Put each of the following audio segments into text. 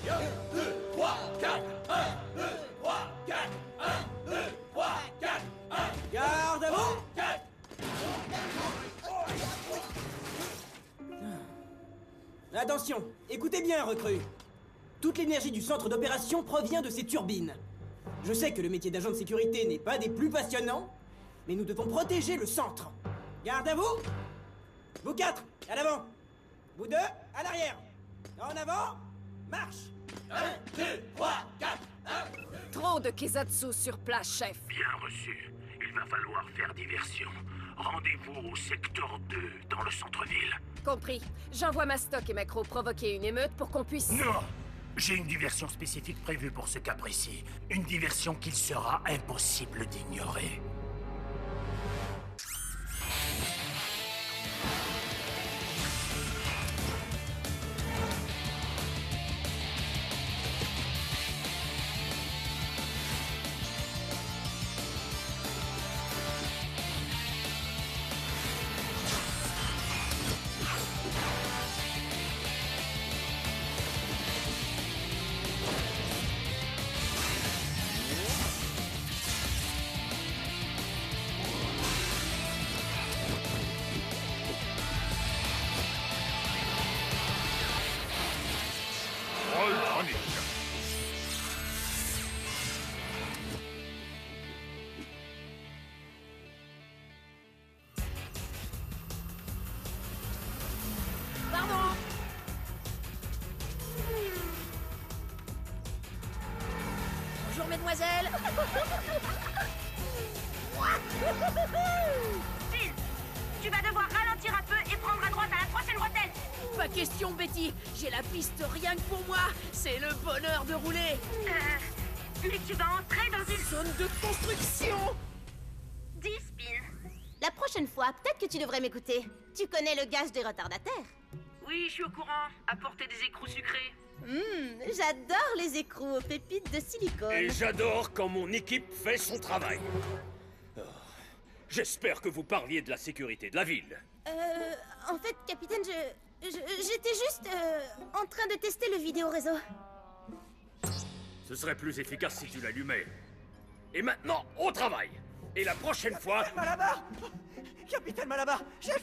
1, 2, 3, 4. 1, 2, 3, 4. 1, 2, 3, 4. 1, Garde à vous! 4. Attention, écoutez bien, recrues. Toute l'énergie du centre d'opération provient de ces turbines. Je sais que le métier d'agent de sécurité n'est pas des plus passionnants, mais nous devons protéger le centre. Garde à vous! Vous quatre, à l'avant! Vous deux, à l'arrière! En avant, marche! 1, 2, 3, 4. 1. Trop de Kezatsu sur place, chef. Bien reçu. Il va falloir faire diversion. Rendez-vous au secteur 2, dans le centre-ville. Compris. J'envoie Mastoc et Macro provoquer une émeute pour qu'on puisse... Non! J'ai une diversion spécifique prévue pour ce cas précis. Une diversion qu'il sera impossible d'ignorer. Pardon! Bonjour, mesdemoiselles! Phil, tu vas devoir ralentir un peu et prendre à droite à la prochaine bretelle. Pas question, Betty! J'ai la piste rien que pour moi! C'est le bonheur de rouler! Mais tu vas entrer dans une Zone de construction! 10 spins. La prochaine fois, peut-être que tu devrais m'écouter. Tu connais le gage des retardataires. Oui, je suis au courant. Apporter des écrous sucrés. J'adore les écrous aux pépites de silicone. Et j'adore quand mon équipe fait son travail. Oh, j'espère que vous parliez de la sécurité de la ville. En fait, capitaine, j'étais juste en train de tester le vidéo réseau. Ce serait plus efficace si tu l'allumais. Et maintenant, au travail. Et la prochaine fois... Malabar! Capitaine Malabar! Chef!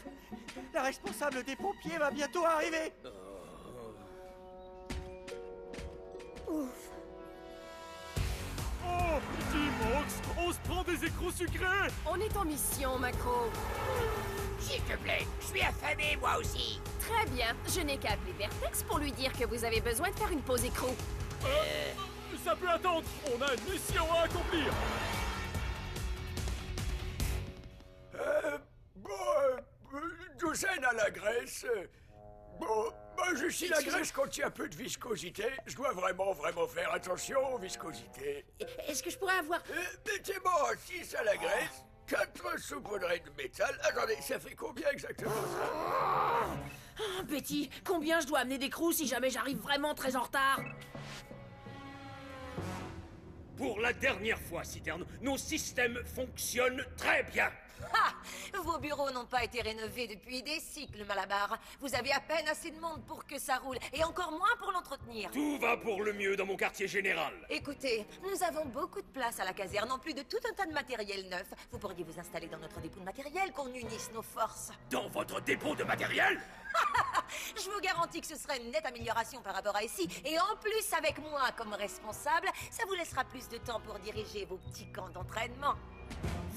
La responsable des pompiers va bientôt arriver! Oh, Dimox, on se prend des écrous sucrés! On est en mission, Macro. S'il te plaît, je suis affamé moi aussi. Très bien. Je n'ai qu'à appeler Vertex pour lui dire que vous avez besoin de faire une pause écrou. Ça peut attendre, on a une mission à accomplir! Douzaine à la graisse. Je si la graisse contient peu de viscosité, je dois vraiment faire attention aux viscosités. Est-ce que je pourrais avoir... Mettez-moi 6 à la graisse, 4 saupoudrées de métal. Attendez, ça fait combien exactement ça? Ah, Betty, combien je dois amener d'écrous si jamais j'arrive vraiment très en retard? Pour la dernière fois, Citerne, nos systèmes fonctionnent très bien. Ah! Vos bureaux n'ont pas été rénovés depuis des cycles, Malabar. Vous avez à peine assez de monde pour que ça roule, et encore moins pour l'entretenir. Tout va pour le mieux dans mon quartier général. Écoutez, nous avons beaucoup de place à la caserne, en plus de tout un tas de matériel neuf. Vous pourriez vous installer dans notre dépôt de matériel, qu'on unisse nos forces. Dans votre dépôt de matériel? Je vous garantis que ce serait une nette amélioration par rapport à ici, et en plus, avec moi comme responsable, ça vous laissera plus de temps pour diriger vos petits camps d'entraînement.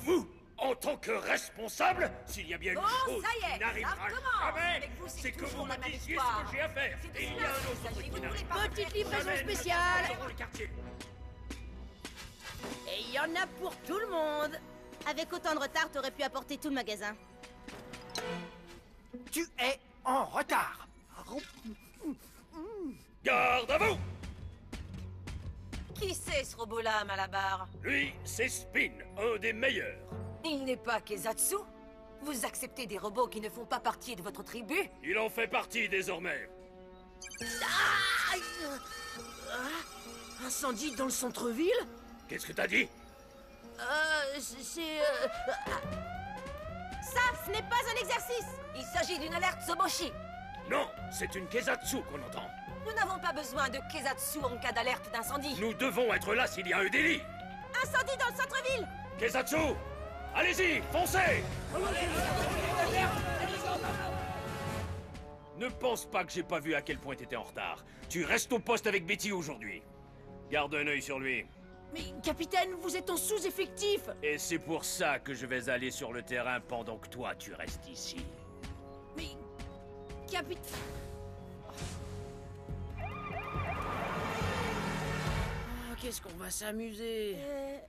Vous, en tant que responsable, s'il y a bien une chose ça y est, qui n'arrivera ça recommence. jamais, Avec vous, c'est c'est que toujours vous la me même disiez histoire. ce que j'ai à faire. C'est Et il y a cela, un autre il s'agit, truc vous qui ne voulez n'arrive pas pas. Petite livraison Jamais nous spéciale. dans le quartier. Et il y en a pour tout le monde. Avec autant de retard, t'aurais pu apporter tout le magasin. Tu es en retard! Garde à vous! Qui c'est ce robot-là, Malabar? Lui, c'est Spin, un des meilleurs. Il n'est pas Kezatsu? Vous acceptez des robots qui ne font pas partie de votre tribu? Il en fait partie désormais. Incendie dans le centre-ville? Qu'est-ce que t'as dit? C'est... Ça, ce n'est pas un exercice! Il s'agit d'une alerte Zoboshi. Non, c'est une Kezatsu qu'on entend. Nous n'avons pas besoin de Kezatsu en cas d'alerte d'incendie. Nous devons être là s'il y a un délit. Incendie dans le centre-ville! Kezatsu, allez-y, foncez! Ne pense pas que j'ai pas vu à quel point t'étais en retard. Tu restes au poste avec Betty aujourd'hui. Garde un œil sur lui. Mais, capitaine, vous êtes en sous-effectif! Et c'est pour ça que je vais aller sur le terrain pendant que toi, tu restes ici. Mais, capitaine... Qu'est-ce qu'on va s'amuser?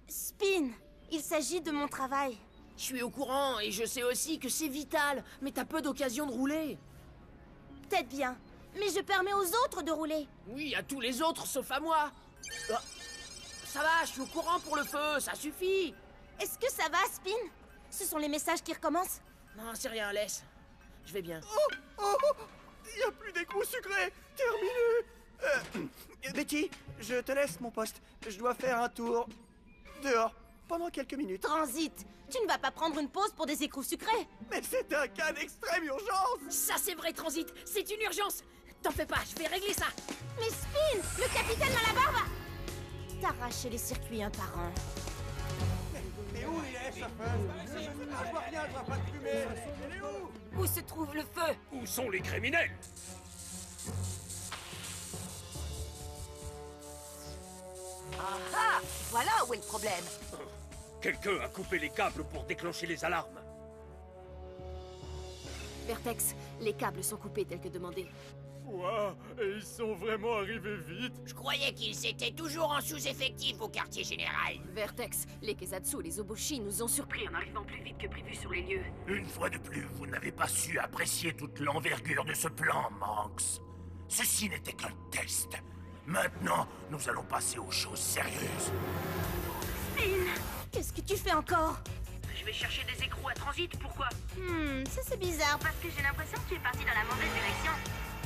Spin, il s'agit de mon travail. Je suis au courant et je sais aussi que c'est vital, mais t'as peu d'occasion de rouler. Peut-être bien, mais je permets aux autres de rouler. Oui, à tous les autres, sauf à moi. Ah, ça va, je suis au courant pour le feu, ça suffit. Est-ce que ça va, Spin? Ce sont les messages qui recommencent? Non, c'est rien, laisse. Je vais bien. Oh, il n'y a plus d'écrou sucré. Terminé. Betty, je te laisse mon poste. Je dois faire un tour dehors pendant quelques minutes. Transit, tu ne vas pas prendre une pause pour des écrous sucrés? Mais c'est un cas d'extrême urgence. Ça, c'est vrai, Transit. C'est une urgence. T'en fais pas, je vais régler ça. Mais Spin, le capitaine Malabar va t'arracher les circuits un par un. Mais où il est, ça fait? Je vois rien, je vois pas de fumée. Il est où? Où se trouve le feu? Où sont les criminels? Ah, voilà où est le problème. Quelqu'un a coupé les câbles pour déclencher les alarmes. Vertex, les câbles sont coupés tels que demandé. Ouah, ils sont vraiment arrivés vite. Je croyais qu'ils étaient toujours en sous-effectif au quartier général. Vertex, les Kezatsu, les Oboshi nous ont surpris en arrivant plus vite que prévu sur les lieux. Une fois de plus, vous n'avez pas su apprécier toute l'envergure de ce plan, Manx. Ceci n'était qu'un test. Maintenant, nous allons passer aux choses sérieuses. Spin, qu'est-ce que tu fais encore? Je vais chercher des écrous à transit, pourquoi? Ça c'est bizarre. Parce que j'ai l'impression que tu es parti dans la mauvaise direction.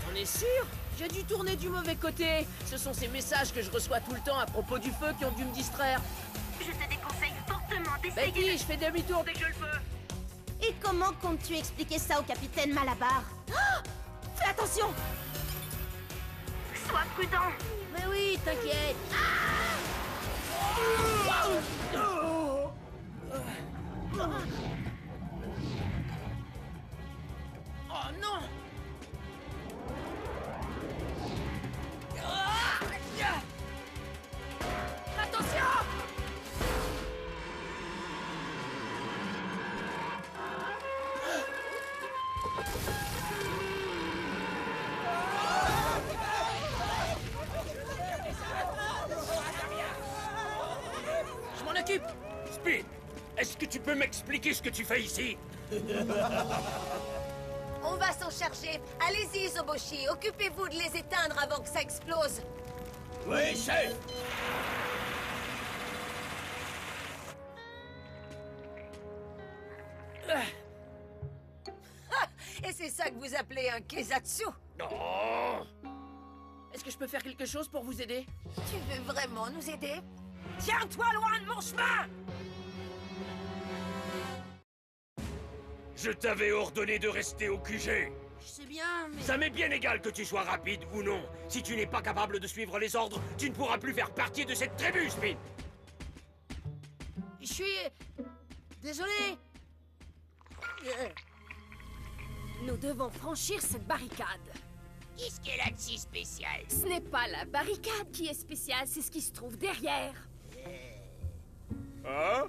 On est sûr? J'ai dû tourner du mauvais côté. Ce sont ces messages que je reçois tout le temps à propos du feu qui ont dû me distraire. Je te déconseille fortement d'essayer Betty, je fais demi-tour dès que je le peux. Et comment comptes-tu expliquer ça au capitaine Malabar? Fais attention! Sois prudent. Mais oui, t'inquiète. Oh non! Attention! Je m'en occupe! Spin, est-ce que tu peux m'expliquer ce que tu fais ici? On va s'en charger. Allez-y, Zoboshi. Occupez-vous de les éteindre avant que ça explose. Oui, chef! Et c'est ça que vous appelez un Kezatsu? Non! Est-ce que je peux faire quelque chose pour vous aider? Tu veux vraiment nous aider? Tiens-toi loin de mon chemin! Je t'avais ordonné de rester au QG. Je sais bien, mais... Ça m'est bien égal que tu sois rapide ou non. Si tu n'es pas capable de suivre les ordres, tu ne pourras plus faire partie de cette tribu, Spin. Je suis... désolé. Nous devons franchir cette barricade. Qu'est-ce qu'elle a de si spécial? Ce n'est pas la barricade qui est spéciale, c'est ce qui se trouve derrière. Hein?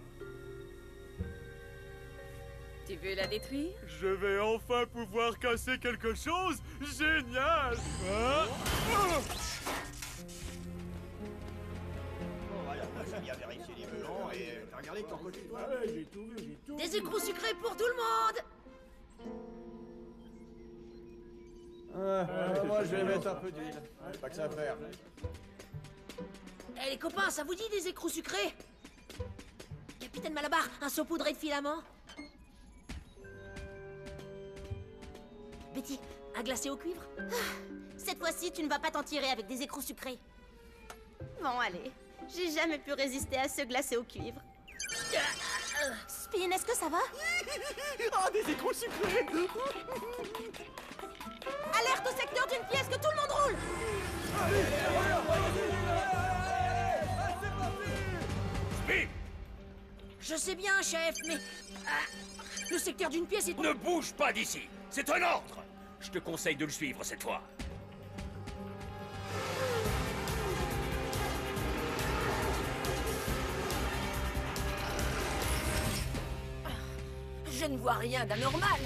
Tu veux la détruire? Je vais enfin pouvoir casser quelque chose? Génial! Hein? Bon, voilà, j'ai bien vérifié les melons et t'as regardé de ton côté, toi? Ouais, j'ai tout vu, j'ai tout. Des écrous sucrés pour tout le monde! Moi, je vais mettre un peu d'huile. Pas que ça à faire. Eh les copains, ça vous dit des écrous sucrés? Capitaine Malabar, un saupoudré de filament? Betty, un glacé au cuivre? Cette fois-ci, tu ne vas pas t'en tirer avec des écrous sucrés. Bon, allez. J'ai jamais pu résister à ce glacé au cuivre. Spin, est-ce que ça va? Ah, des écrous sucrés! Alerte au secteur d'une pièce, que tout le monde roule! Speed! Je sais bien, chef, mais... le secteur d'une pièce est... Ne bouge pas d'ici! C'est un ordre! Je te conseille de le suivre cette fois. Je ne vois rien d'anormal.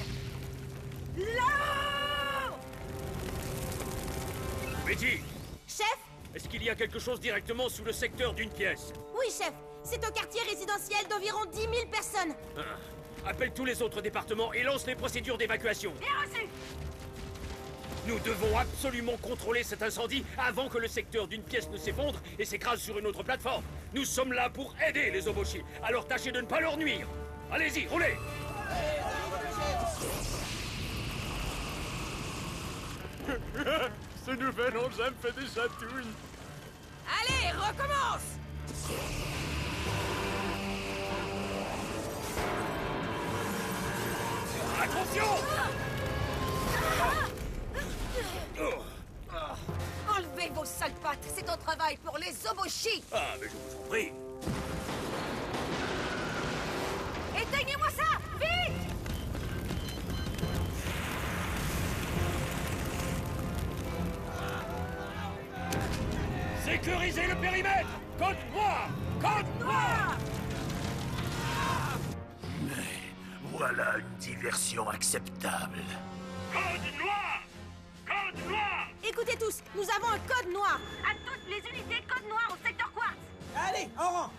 Là! Betty! Chef? Est-ce qu'il y a quelque chose directement sous le secteur d'une pièce? Oui, chef. C'est un quartier résidentiel d'environ 10 000 personnes. Appelle tous les autres départements et lance les procédures d'évacuation. Bien reçu. Nous devons absolument contrôler cet incendie avant que le secteur d'une pièce ne s'effondre et s'écrase sur une autre plateforme. Nous sommes là pour aider les Oboshi, alors tâchez de ne pas leur nuire. Allez-y, roulez! Ce nouvel engin me fait des chatouilles. Allez, recommence! Attention! Enlevez vos sales pattes, c'est un travail pour les Oboshi. Ah, mais je vous en prie. Éteignez-moi ça, vite! Sécurisez le périmètre! Code noir! Code noir! Mais voilà une diversion acceptable. Code noir! Code noir! Écoutez tous, nous avons un code noir. À toutes les unités, code noir au secteur quartz. Allez, en rang.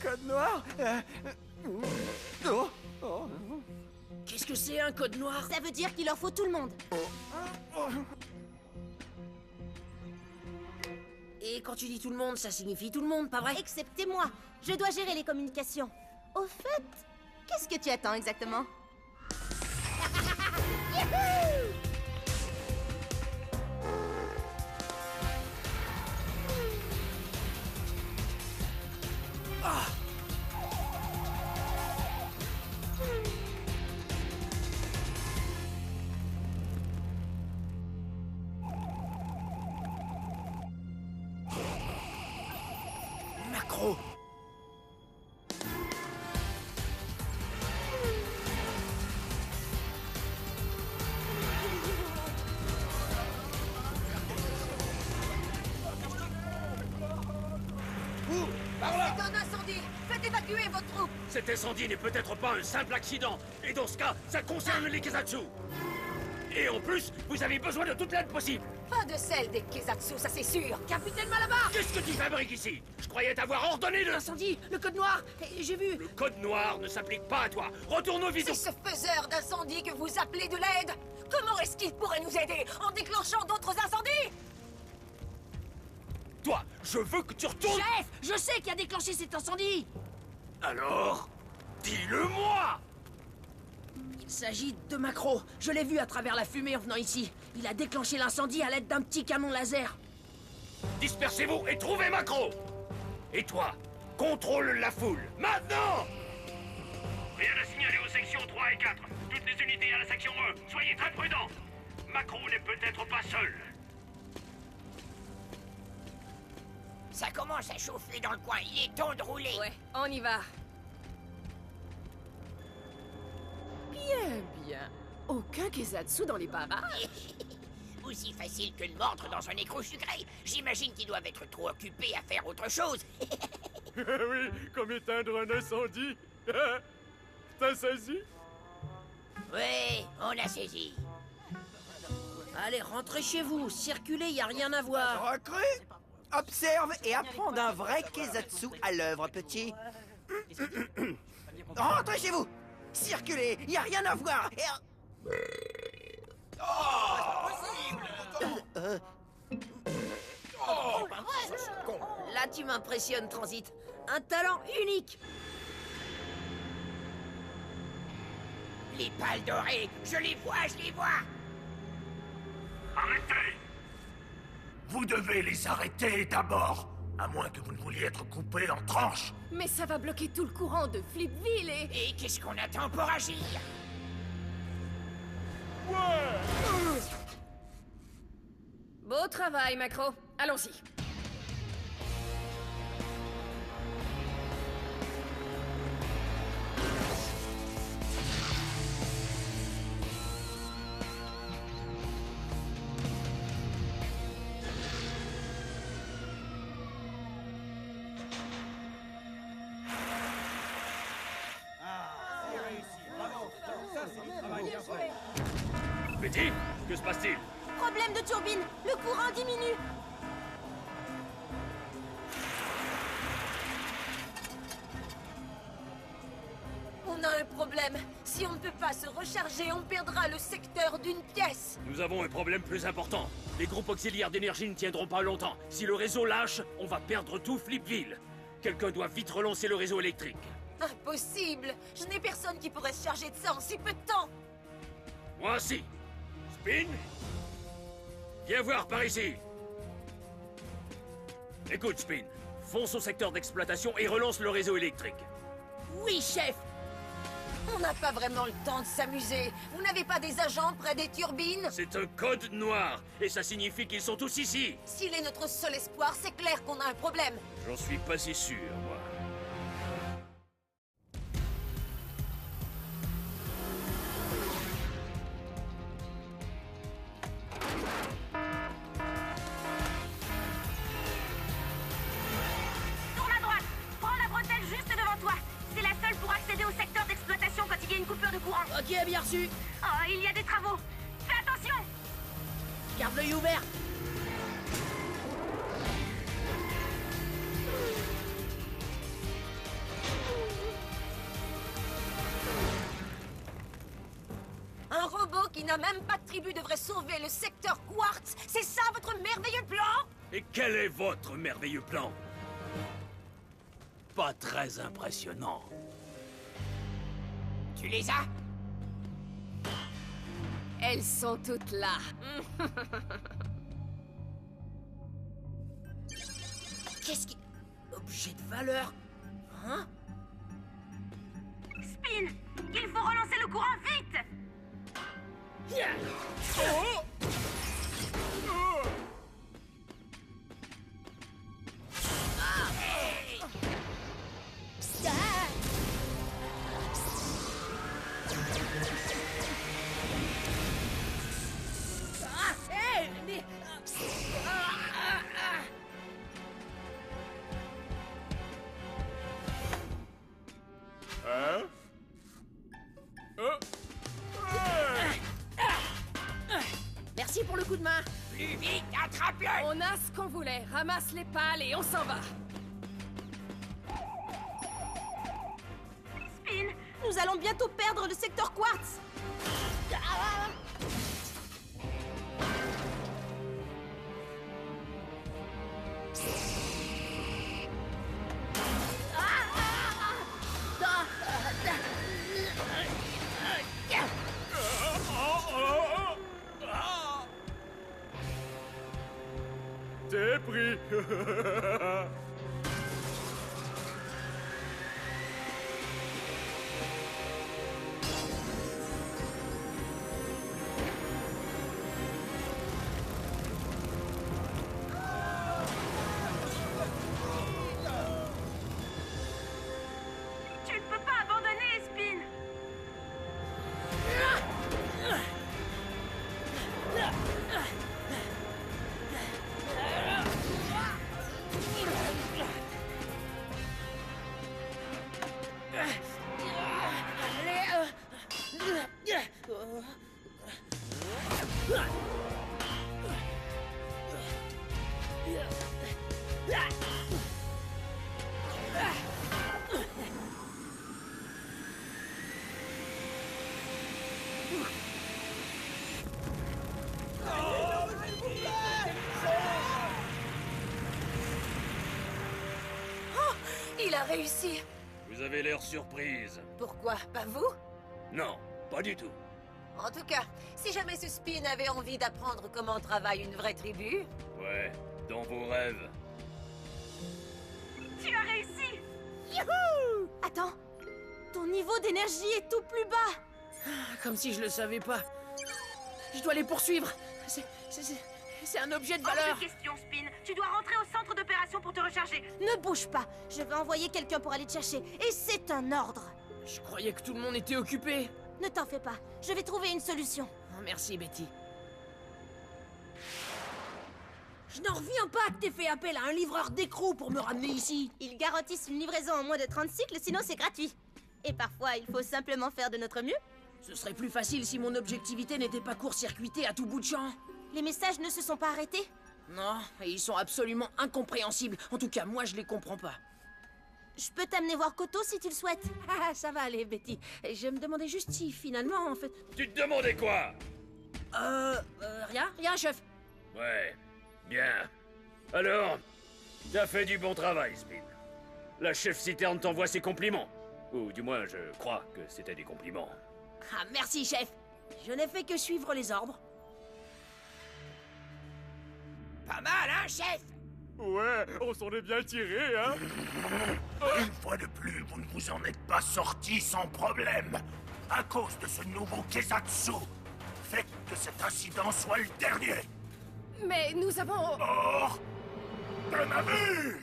Code noir Oh, oh. Qu'est-ce que c'est, un code noir? Ça veut dire qu'il leur faut tout le monde. Et quand tu dis tout le monde, ça signifie tout le monde, pas vrai? Excepté moi. Je dois gérer les communications. Au fait, qu'est-ce que tu attends exactement? Youhou! Macro! C'est un incendie! Faites évacuer votre troupe! Cet incendie n'est peut-être pas un simple accident. Et dans ce cas, ça concerne les Kezatsu. Et en plus, vous avez besoin de toute l'aide possible. Pas de celle des Kezatsu, ça c'est sûr! Capitaine Malabar! Qu'est-ce que tu fabriques ici? Je croyais t'avoir ordonné de... Incendie! Le code noir! J'ai vu! Le code noir ne s'applique pas à toi. Retourne au C'est vision. ce faiseur d'incendie que vous appelez de l'aide! Comment est-ce qu'il pourrait nous aider en déclenchant d'autres incendies? Toi, je veux que tu retournes... Chef! Je sais qui a déclenché cet incendie! Alors, dis-le-moi! Il s'agit de Macro. Je l'ai vu à travers la fumée en venant ici. Il a déclenché l'incendie à l'aide d'un petit canon laser. Dispersez-vous et trouvez Macro! Et toi, contrôle la foule, maintenant! Rien à signaler aux sections 3 et 4. Toutes les unités à la section E, soyez très prudents. Macro n'est peut-être pas seul. Ça commence à chauffer dans le coin. Il est temps de rouler. Ouais, on y va. Bien. Aucun Kezatsu dans les parages. Aussi facile que de mordre dans un écrou sucré. J'imagine qu'ils doivent être trop occupés à faire autre chose. Oui, comme éteindre un incendie. T'as saisi? Oui, on a saisi. Allez, rentrez chez vous. Circulez, y a rien à voir. Recrue, observe et apprends d'un vrai Kezatsu à l'œuvre, petit. Rentrez chez vous. Circulez, y a rien à voir. Là, tu m'impressionnes, Transit. Un talent unique. Les pales dorées, je les vois, je les vois. Arrêtez! Vous devez les arrêter d'abord, à moins que vous ne vouliez être coupé en tranches. Mais ça va bloquer tout le courant de Flipville et... Et qu'est-ce qu'on attend pour agir? pouvoir! Beau travail, Macro. Allons-y. Betty, que se passe-t-il? Problème de turbine. Le courant diminue. On a un problème. Si on ne peut pas se recharger, on perdra le secteur d'une pièce. Nous avons un problème plus important. Les groupes auxiliaires d'énergie ne tiendront pas longtemps. Si le réseau lâche, on va perdre tout Flipville. Quelqu'un doit vite relancer le réseau électrique. Impossible. Je n'ai personne qui pourrait se charger de ça en si peu de temps. Moi aussi. Spin? Viens voir par ici. Écoute, Spin. Fonce au secteur d'exploitation et relance le réseau électrique. Oui, chef. On n'a pas vraiment le temps de s'amuser. Vous n'avez pas des agents près des turbines? C'est un code noir, et ça signifie qu'ils sont tous ici. S'il est notre seul espoir, c'est clair qu'on a un problème. J'en suis pas si sûr, moi. Tourne à droite. Prends la bretelle juste devant toi. C'est la seule pour accéder au secteur d'exploitation quand il y a une coupure de courant. Ok, bien reçu. Oh, il y a des travaux. Fais attention. Garde l'œil ouvert. Un robot qui n'a même pas de tribu devrait sauver le secteur Quartz. C'est ça votre merveilleux plan? Et quel est votre merveilleux plan? Pas très impressionnant. Tu les as? Elles sont toutes là. Qu'est-ce qui... Objet de valeur? Hein? Spin, il faut relancer le courant vite. Hein? Merci pour le coup de main. Plus vite, attrape-le! On a ce qu'on voulait. Ramasse les pales et on s'en va. Spin, nous allons bientôt perdre le secteur Quartz. T'es pris. Tu ne peux pas abandonner, Spin. Il a réussi. Vous avez l'air surprise. Pourquoi? Pas vous? Non, pas du tout. En tout cas, si jamais ce Spin avait envie d'apprendre comment travaille une vraie tribu... Ouais, dans vos rêves. Tu as réussi. Youhou! Attends, ton niveau d'énergie est tout plus bas. Comme si je le savais pas. Je dois les poursuivre. C'est un objet de valeur. Hors de question, Spin. Tu dois rentrer au centre d'opération pour te recharger. Ne bouge pas. Je vais envoyer quelqu'un pour aller te chercher. Et c'est un ordre. Je croyais que tout le monde était occupé. Ne t'en fais pas. Je vais trouver une solution. Oh, merci, Betty. Je n'en reviens pas que t'aies fait appel à un livreur d'écrou pour me ramener ici. Ils garantissent une livraison en moins de 30 cycles, sinon c'est gratuit. Et parfois, il faut simplement faire de notre mieux. Ce serait plus facile si mon objectivité n'était pas court-circuitée à tout bout de champ. Les messages ne se sont pas arrêtés? Non, et ils sont absolument incompréhensibles. En tout cas, moi, je les comprends pas. Je peux t'amener voir Koto si tu le souhaites. Ah, ça va aller, Betty. Je me demandais juste si, finalement, en fait... Tu te demandais quoi? Rien, chef. Ouais, bien. Alors, t'as fait du bon travail, Spin. La chef citerne t'envoie ses compliments. Ou du moins, je crois que c'était des compliments. Ah, merci, chef. Je n'ai fait que suivre les ordres. Pas mal, hein, chef? Ouais, on s'en est bien tiré, hein? Une fois de plus, vous ne vous en êtes pas sorti sans problème. À cause de ce nouveau Kesatsu. Faites que cet incident soit le dernier. Mais nous avons... Or, de ma vue!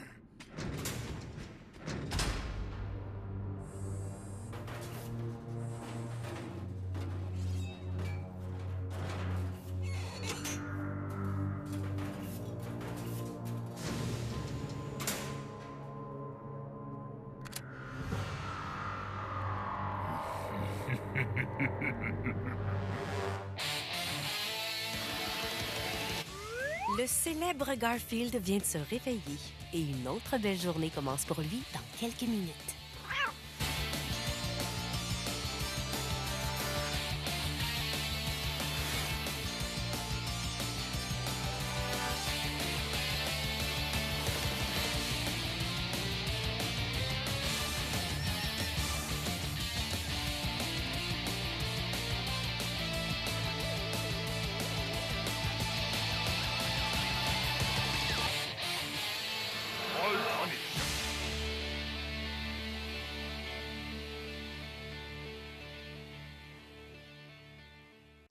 Le célèbre Garfield vient de se réveiller et une autre belle journée commence pour lui dans quelques minutes.